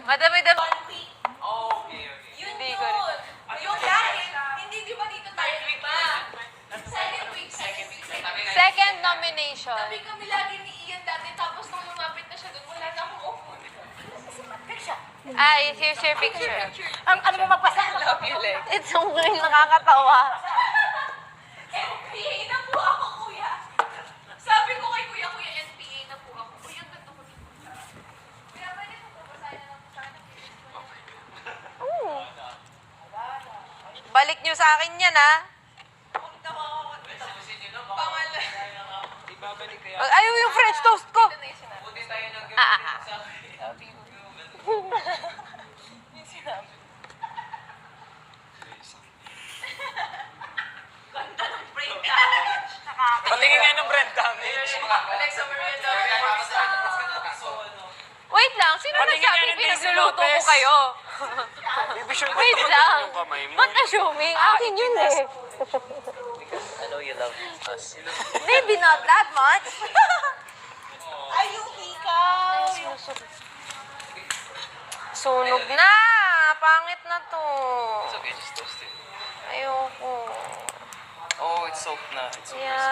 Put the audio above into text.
Madami-dami. Okay. Yun Hindi yun. ko rin. Yung dahil, hindi di ba dito tayo, di ba? Second week. Second nomination. Sabi kami lagi ni Ian dati, tapos nung lumapit na siya doon, wala na akong upo. Simat siya. Here's your picture. Ano mo magpasa? Love you, Lex. It's so good. Nakakatawa. NPA na po ako, kuya. Sabi ko kay kuya, NPA na po ako. Kuya, ganda ko dito. Kuya, pwede mo po basahin na lang po sa akin ang picture. Ooh. Balik nyo sa akin yan, ha? Pangalan. Ibabalik kaya. Ayaw yung French toast ko. Ito na yung sinabi. Buti tayo nag sa Sabi ko. Yung sinabi. Ganda ng brain damage. Patingin nga ng brand damage. Alexa Miranda. Wait lang, sino Patingin nga nagsabi ng Daisy pinagluluto ko Lopez. kayo? Baby, sure Wait lang. yung kamay mo. Ba't assuming? Akin yun eh. I know you love us. Maybe not that much. Ay, yung ikaw. Sunog na! Pangit na to. It's okay, just toast it. Ayoko. Oh, it's soaked na. It's Yeah.